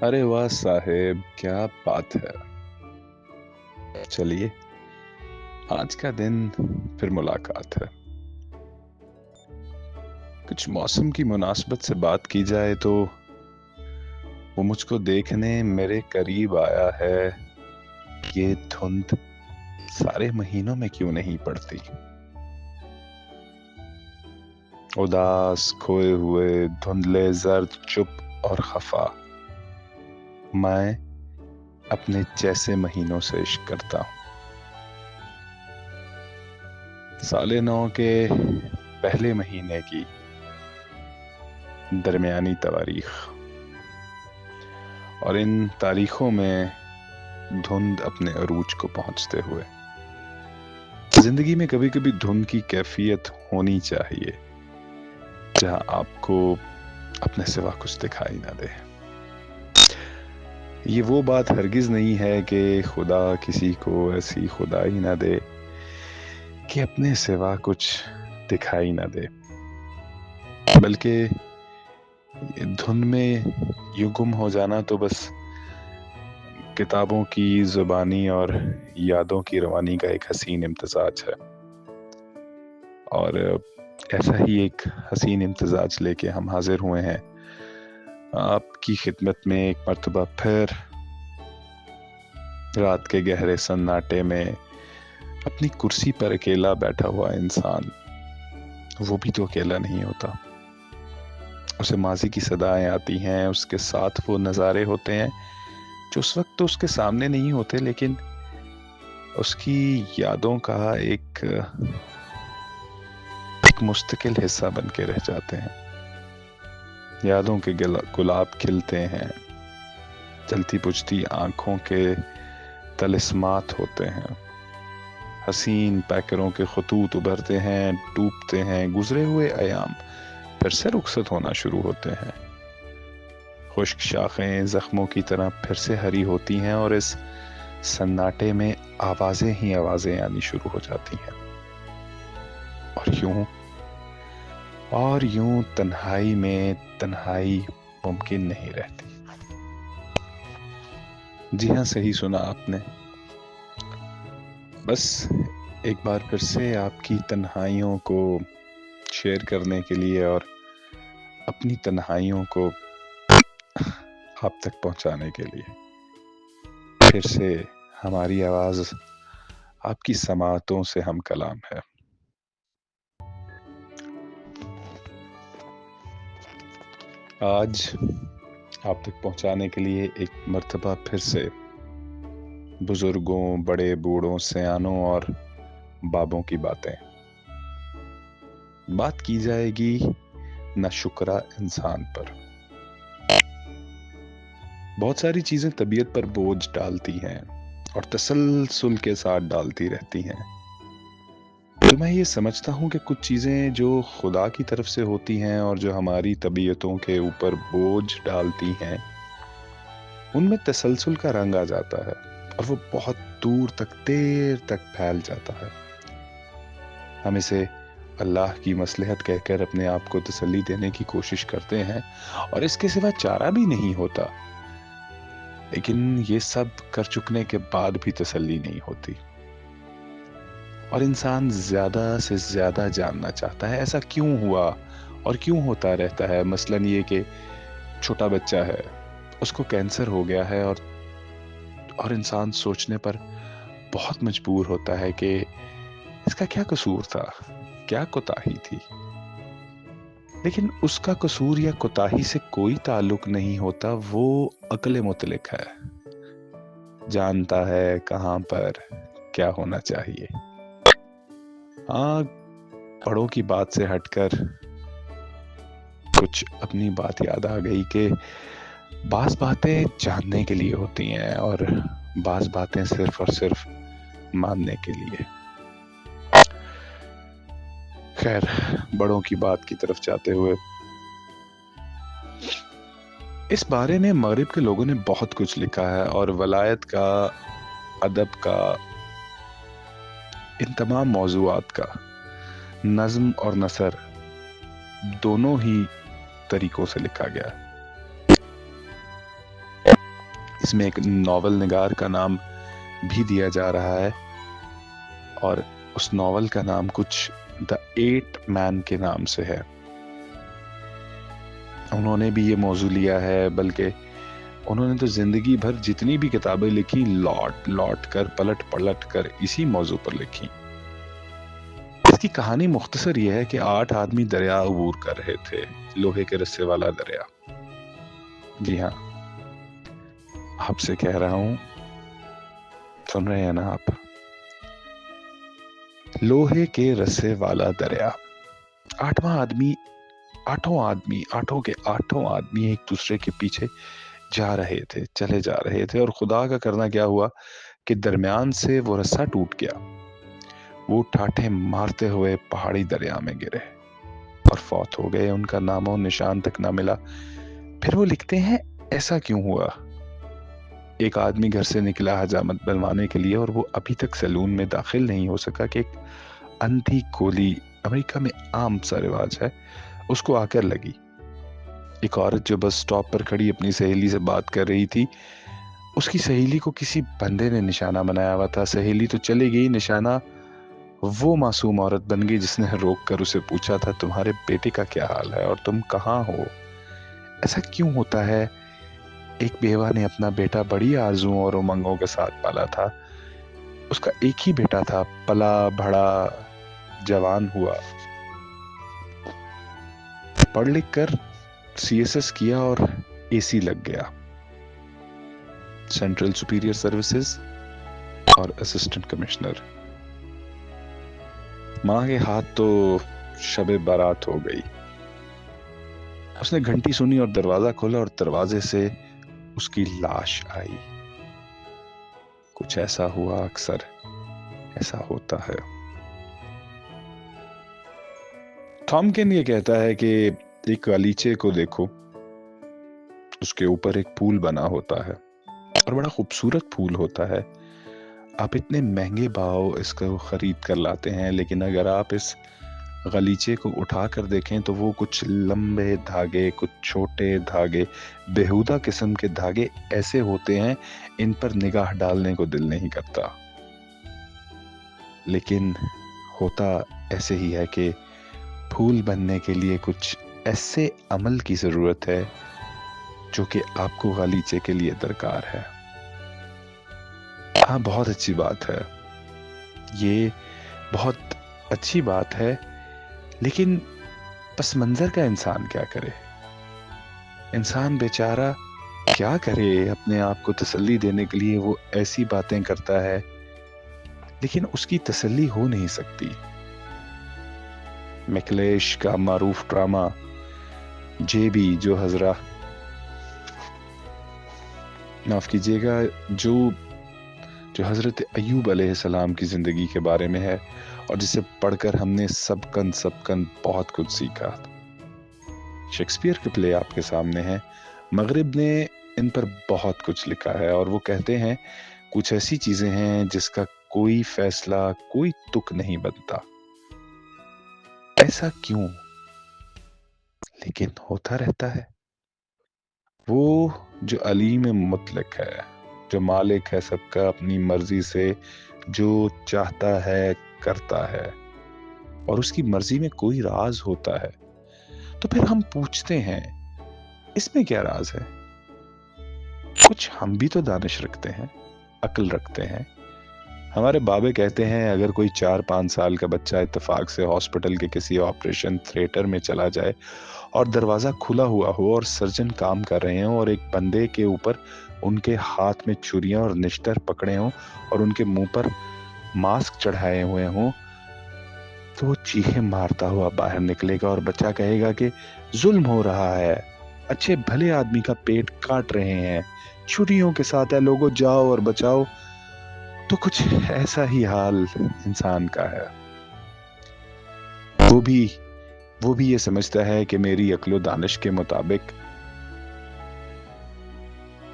अरे वाह साहेब, क्या बात है। चलिए, आज का दिन फिर मुलाकात है। कुछ मौसम की मुनासबत से बात की जाए तो वो मुझको देखने मेरे करीब आया है। ये धुंध सारे महीनों में क्यों नहीं पड़ती? उदास, खोए हुए, धुंधले, जर्द, चुप और खफा, मैं अपने जैसे महीनों से इश्क करता हूँ। साले नौ के पहले महीने की दरमियानी तवारीख, और इन तारीखों में धुंध अपने अरूज को पहुंचते हुए। जिंदगी में कभी कभी धुंध की कैफियत होनी चाहिए जहां आपको अपने सिवा कुछ दिखाई ना दे। ये वो बात हरगिज नहीं है कि खुदा किसी को ऐसी खुदाई ना दे कि अपने सिवा कुछ दिखाई ना दे, बल्कि धुन में यूं गुम हो जाना तो बस किताबों की जुबानी और यादों की रवानी का एक हसीन इम्तिजाज है। और ऐसा ही एक हसीन इम्तिजाज लेके हम हाजिर हुए हैं आपकी खिदमत में एक मर्तबा फिर। रात के गहरे सन्नाटे में अपनी कुर्सी पर अकेला बैठा हुआ इंसान, वो भी तो अकेला नहीं होता। उसे माजी की सदाएं आती हैं, उसके साथ वो नज़ारे होते हैं जो उस वक्त तो उसके सामने नहीं होते, लेकिन उसकी यादों का एक मुस्तकिल हिस्सा बन के रह जाते हैं। यादों के गुलाब खिलते हैं, जलती बुझती आंखों के तलिस्मात होते हैं, हसीन पैकरों के खतूत उभरते हैं, डूबते हैं, गुजरे हुए अयाम फिर से रुखसत होना शुरू होते हैं। खुश्क शाखें जख्मों की तरह फिर से हरी होती हैं और इस सन्नाटे में आवाजें ही आवाजें आनी शुरू हो जाती हैं। और यूं तन्हाई में तन्हाई मुमकिन नहीं रहती। जी हाँ, सही सुना आपने। बस एक बार फिर से आपकी तन्हाइयों को शेयर करने के लिए और अपनी तन्हाइयों को आप तक पहुंचाने के लिए फिर से हमारी आवाज आपकी समातों से हम कलाम है। आज आप तक पहुंचाने के लिए एक मर्तबा फिर से बुजुर्गों, बड़े बूढ़ों, सयानों और बाबों की बात की जाएगी नाशुक्रा इंसान पर। बहुत सारी चीजें तबीयत पर बोझ डालती हैं और तसलसल के साथ डालती रहती हैं। तो मैं ये समझता हूँ कि कुछ चीजें जो खुदा की तरफ से होती हैं और जो हमारी तबीयतों के ऊपर बोझ डालती हैं, उनमें तसलसल का रंग आ जाता है और वो बहुत दूर तक, देर तक फैल जाता है। हम इसे अल्लाह की मसलहत कहकर अपने आप को तसल्ली देने की कोशिश करते हैं और इसके सिवा चारा भी नहीं होता, लेकिन ये सब कर चुकने के बाद भी तसल्ली नहीं होती और इंसान ज्यादा से ज्यादा जानना चाहता है ऐसा क्यों हुआ और क्यों होता रहता है। मसलन ये कि छोटा बच्चा है, उसको कैंसर हो गया है और इंसान सोचने पर बहुत मजबूर होता है कि इसका क्या कसूर था, क्या कोताही थी। लेकिन उसका कसूर या कोताही से कोई ताल्लुक नहीं होता, वो अक्ल मुतलिक है, जानता है कहां पर क्या होना चाहिए। हाँ, बड़ों की बात से हटकर कुछ अपनी बात याद आ गई कि बास बातें जानने के लिए होती हैं और बास बातें सिर्फ और सिर्फ मानने के लिए। खैर, बड़ों की बात की तरफ जाते हुए, इस बारे में मगरिब के लोगों ने बहुत कुछ लिखा है और वलायत का, अदब का, इन तमाम मौज़ूआत का नज़्म और नसर दोनों ही तरीकों से लिखा गया है। اس میں ایک ناول نگار کا نام بھی دیا جا رہا ہے، اور اس ناول کا نام کچھ دا 8 مین کے نام سے ہے۔ انہوں نے بھی یہ موضوع لیا ہے، بلکہ انہوں نے تو زندگی بھر جتنی بھی کتابیں لکھی لوٹ کر پلٹ کر اسی موضوع پر لکھی۔ اس کی کہانی مختصر یہ ہے کہ 8 آدمی دریا عبور کر رہے تھے، لوہے کے رسے والا دریا۔ جی ہاں، آپ سے کہہ رہا ہوں، سن رہے ہیں نا آپ؟ لوہے کے رسے والا دریا۔ 8 کے 8 آدمی ایک دوسرے کے پیچھے چلے جا رہے تھے، اور خدا کا کرنا کیا ہوا کہ درمیان سے وہ رسہ ٹوٹ گیا۔ وہ ٹھاٹھے مارتے ہوئے پہاڑی دریا میں گرے اور فوت ہو گئے، ان کا نام و نشان تک نہ ملا۔ پھر وہ لکھتے ہیں ایسا کیوں ہوا؟ ایک آدمی گھر سے نکلا حجامت بنوانے کے لیے، اور وہ ابھی تک سیلون میں داخل نہیں ہو سکا کہ ایک اندھی گولی، امریکہ میں عام سا رواج ہے، اس کو آ کر لگی۔ ایک عورت جو بس سٹاپ پر کھڑی اپنی سہیلی سے بات کر رہی تھی، اس کی سہیلی کو کسی بندے نے نشانہ بنایا ہوا تھا۔ سہیلی تو چلی گئی، نشانہ وہ معصوم عورت بن گئی جس نے روک کر اسے پوچھا تھا تمہارے بیٹے کا کیا حال ہے اور تم کہاں ہو؟ ایسا کیوں ہوتا ہے؟ ایک بیوہ نے اپنا بیٹا بڑی آرزوؤں اور امنگوں کے ساتھ پالا تھا۔ اس کا ایک ہی بیٹا تھا، پلا بڑھا جوان ہوا، پڑھ لکھ کر CSS کیا اور AC لگ گیا، سینٹرل سپیریئر سروسز اور اسسٹنٹ کمشنر۔ ماں کے ہاتھ تو شب بارات ہو گئی۔ اس نے گھنٹی سنی اور دروازہ کھولا، اور دروازے سے اس کی لاش آئی۔ کچھ ایسا ہوا، اکثر ایسا ہوتا ہے۔ تھامکن یہ کہتا ہے کہ ایک غالیچے کو دیکھو، اس کے اوپر ایک پھول بنا ہوتا ہے اور بڑا خوبصورت پھول ہوتا ہے۔ آپ اتنے مہنگے بھاؤ اس کو خرید کر لاتے ہیں، لیکن اگر آپ اس غالیچے کو اٹھا کر دیکھیں تو وہ کچھ لمبے دھاگے، کچھ چھوٹے دھاگے، بےہودہ قسم کے دھاگے ایسے ہوتے ہیں، ان پر نگاہ ڈالنے کو دل نہیں کرتا۔ لیکن ہوتا ایسے ہی ہے کہ پھول بننے کے لیے کچھ ایسے عمل کی ضرورت ہے جو کہ آپ کو غالیچے کے لیے درکار ہے۔ ہاں، بہت اچھی بات ہے، یہ بہت اچھی بات ہے، لیکن پس منظر کا انسان کیا کرے؟ انسان بیچارہ کیا کرے؟ اپنے آپ کو تسلی دینے کے لیے وہ ایسی باتیں کرتا ہے، لیکن اس کی تسلی ہو نہیں سکتی۔ میکلیش کا معروف ڈرامہ JB، جو معاف کیجیے گا، جو حضرت ایوب علیہ السلام کی زندگی کے بارے میں ہے، اور جسے پڑھ کر ہم نے سب کن بہت کچھ سیکھا۔ شیکسپیئر کے پلے آپ کے سامنے ہیں۔ مغرب نے ان پر بہت کچھ لکھا ہے، اور وہ کہتے ہیں کچھ ایسی چیزیں ہیں جس کا کوئی فیصلہ، کوئی تک نہیں بنتا۔ ایسا کیوں؟ لیکن ہوتا رہتا ہے۔ وہ جو علیم مطلق ہے، جو مالک ہے سب کا، اپنی مرضی سے جو چاہتا ہے کرتا ہے، اور اس کی مرضی میں کوئی راز ہوتا ہے، تو پھر ہم پوچھتے ہیں اس میں کیا راز ہے؟ کچھ ہم بھی تو دانش رکھتے ہیں، عقل رکھتے ہیں۔ ہمارے بابے کہتے ہیں اگر کوئی 4-5 سال کا بچہ اتفاق سے ہاسپٹل کے کسی آپریشن تھیٹر میں چلا جائے اور دروازہ کھلا ہوا ہو اور سرجن کام کر رہے ہوں اور ایک بندے کے اوپر ان کے ہاتھ میں چھریاں اور نشتر پکڑے ہوں اور ان کے منہ پر ماسک چڑھائے ہوئے ہوں، تو وہ چیخیں مارتا ہوا باہر نکلے گا اور بچہ کہے گا کہ ظلم ہو رہا ہے، اچھے بھلے آدمی کا پیٹ کاٹ رہے ہیں، چھریوں کے ساتھ ہے، لوگوں جاؤ اور بچاؤ۔ تو کچھ ایسا ہی حال انسان کا ہے۔ وہ بھی یہ سمجھتا ہے کہ میری عقل و دانش کے مطابق،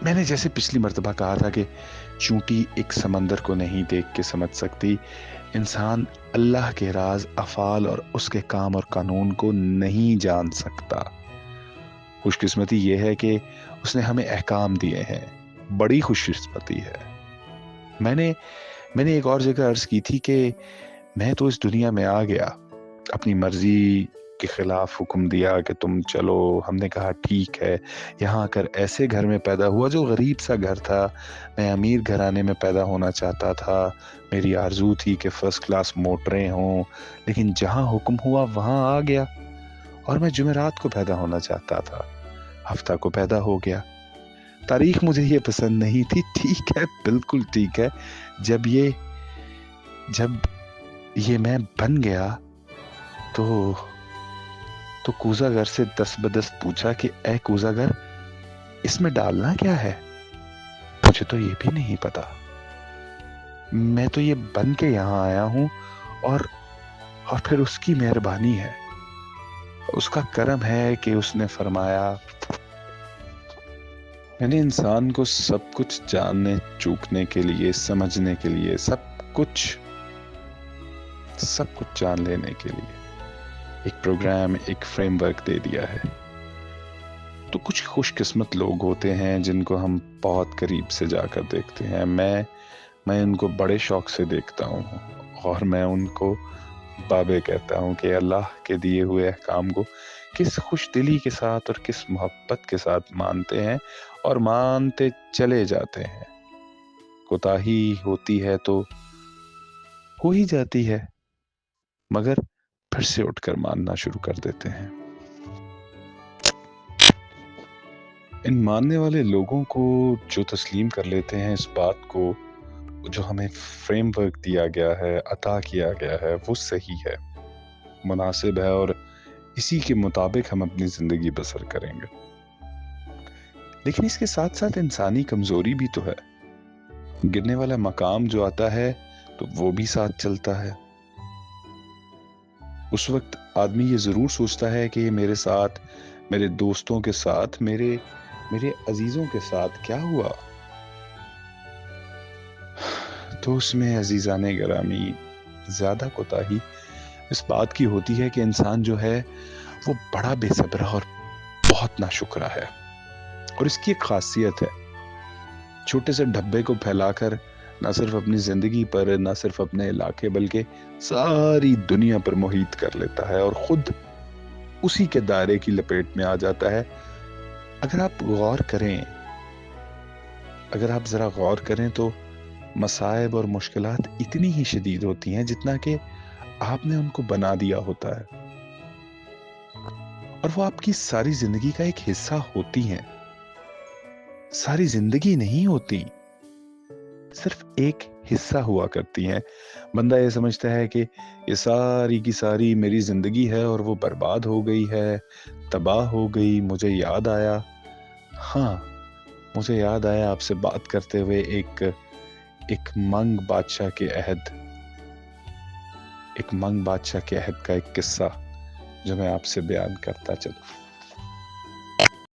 میں نے جیسے پچھلی مرتبہ کہا تھا کہ چونٹی ایک سمندر کو نہیں دیکھ کے سمجھ سکتی، انسان اللہ کے راز، افعال اور اس کے کام اور قانون کو نہیں جان سکتا۔ خوش قسمتی یہ ہے کہ اس نے ہمیں احکام دیے ہیں، बड़ी खुशकिस्मती है। मैंने मैंने एक और जगह अर्ज की थी कि मैं तो इस दुनिया में आ गया, अपनी मर्जी के खिलाफ हुक्म दिया कि तुम चलो। हमने कहा ठीक है। यहाँ आकर ऐसे घर में पैदा हुआ जो गरीब सा घर था। मैं अमीर घराने में पैदा होना चाहता था। मेरी आरजू थी कि फर्स्ट क्लास मोटरें हों, लेकिन जहाँ हुक्म हुआ वहाँ आ गया। और मैं जुमेरात को पैदा होना चाहता था, हफ्ता को पैदा हो गया। तारीख मुझे ये पसंद नहीं थी, ठीक है, बिल्कुल ठीक है। जब ये मैं बन गया तो कूजागर से दस्तबदस्त पूछा कि ए कूजागर, इसमें डालना क्या है? मुझे तो ये भी नहीं पता। मैं तो ये बन के यहाँ आया हूँ, और फिर उसकी मेहरबानी है, उसका करम है कि उसने फरमाया। मैंने इंसान को सब कुछ जानने चूकने के लिए, समझने के लिए, सब कुछ जान लेने के लिए एक प्रोग्राम, एक फ्रेमवर्क दे दिया है। तो कुछ खुशकिस्मत लोग होते हैं जिनको हम बहुत करीब से जाकर देखते हैं। मैं उनको बड़े शौक से देखता हूँ, और मैं उनको बाबे कहता हूँ कि अल्लाह के दिए हुए अहकाम को किस खुशदिली के साथ और किस मोहब्बत के साथ मानते हैं, और मानते चले जाते हैं। कोताही होती है तो हो ही जाती है, मगर फिर से उठकर मानना शुरू कर देते हैं। इन मानने वाले लोगों को जो तस्लीम कर लेते हैं इस बात को, जो हमें फ्रेमवर्क दिया गया है, अता किया गया है, वो सही है, मुनासिब है, और इसी के मुताबिक हम अपनी जिंदगी बसर करेंगे। लेकिन इसके साथ साथ इंसानी कमजोरी भी तो है। गिरने वाला मकाम जो आता है तो वो भी साथ चलता है। उस वक्त आदमी ये जरूर सोचता है कि मेरे साथ, मेरे दोस्तों के साथ, मेरे अजीजों के साथ क्या हुआ। तो उसमें अजीजाने गिरामी ज्यादा कोताही इस बात की होती है कि इंसान जो है वो बड़ा बेसब्र और बहुत नाशुक्रा है। और इसकी एक खासियत है, छोटे से डब्बे को फैलाकर ना सिर्फ अपनी जिंदगी पर, ना सिर्फ अपने इलाके, बल्कि सारी दुनिया पर मुहित कर लेता है और खुद उसी के दायरे की लपेट में आ जाता है। अगर आप जरा गौर करें तो मसाइब और मुश्किलात इतनी ही शदीद होती हैं जितना कि आपने उनको बना दिया होता है, और वो आपकी सारी जिंदगी का एक हिस्सा होती हैं। सारी जिंदगी नहीं होती, सिर्फ एक हिस्सा हुआ करती हैं। बंदा ये समझता है कि ये सारी की सारी मेरी जिंदगी है और वो बर्बाद हो गई है, तबाह हो गई। मुझे याद आया आपसे बात करते हुए एक मंग बादशाह के अहद का एक किस्सा जो मैं आपसे बयान करता चलूं।